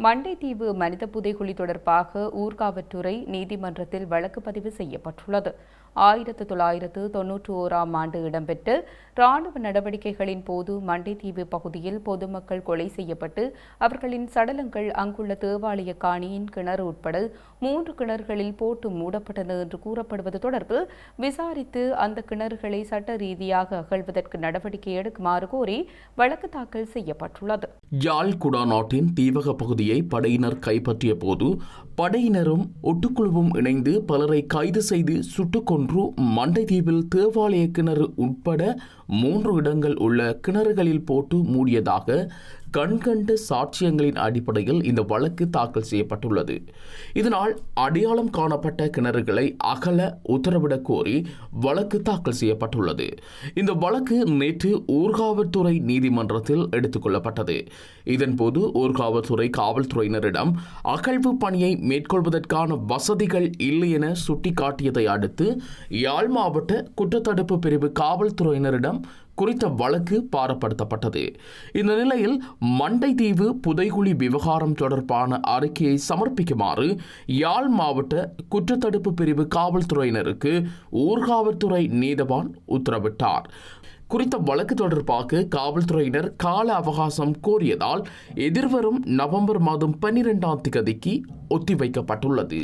மண்டைதீவு மனித புதைகுழி தொடர்பாக ஊர்காவற்றுறை நீதிமன்றத்தில் வழக்கு பதிவு செய்யப்பட்டுள்ளது. 1991ஆம் ஆண்டு இடம்பெற்ற ராணுவ நடவடிக்கைகளின் போது மண்டைதீவு பகுதியில் பொதுமக்கள் கொலை செய்யப்பட்டு அவர்களின் சடலங்கள் அங்குள்ள தேவாலய காணியின் கிணறு உட்பட 3 கிணறுகளில் போட்டு மூடப்பட்டன என்று கூறப்படுவது தொடர்பில் விசாரித்து அந்த கிணறுகளை சட்ட ரீதியாக அகழ்வதற்கு நடவடிக்கை எடுக்குமாறு கோரி வழக்கு தாக்கல் செய்யப்பட்டுள்ளது. யாழ் குடாநாட்டின் தீவக பகுதியை படையினர் கைப்பற்றிய போது படையினரும் ஒட்டுக்குழுவும் இணைந்து பலரை கைது செய்து சுட்டுக் கொன்று மண்டைதீவில் தேவாலய கிணறு உட்பட 3 இடங்கள் உள்ள கிணறுகளில் போட்டு மூடியதாக கண்கண்ட சாட்சியங்களின் அடிப்படையில் இந்த வழக்கு தாக்கல் செய்யப்பட்டுள்ளது. இதனால் அடையாளம் காணப்பட்ட கிணறுகளை அகல உத்தரவிடக் கோரி வழக்கு தாக்கல் செய்யப்பட்டுள்ளது. இந்த வழக்கு நேற்று ஊர்காவல்துறை நீதிமன்றத்தில் எடுத்துக் கொள்ளப்பட்டது. இதன்போது ஊர்காவல்துறை காவல்துறையினரிடம் அகழ்வு பணியை மேற்கொள்வதற்கான வசதிகள் இல்லை என சுட்டிக்காட்டியதை அடுத்து யாழ் மாவட்ட குற்றத்தடுப்பு பிரிவு காவல்துறையினரிடம் குறித்த வழக்கு பாரப்படுத்தப்பட்டது. இந்த நிலையில் மண்டைதீவு புதைகுழி விவகாரம் தொடர்பான அறிக்கையை சமர்ப்பிக்குமாறு யாழ் மாவட்ட குற்றத்தடுப்பு பிரிவு காவல்துறையினருக்கு ஊர்காவல்துறை நீதவான் உத்தரவிட்டார். குறித்த வழக்கு தொடர்பாக காவல்துறையினர் கால அவகாசம் கோரியதால் எதிர்வரும் நவம்பர் மாதம் 12ஆம் தேதிக்கு ஒத்திவைக்கப்பட்டுள்ளது.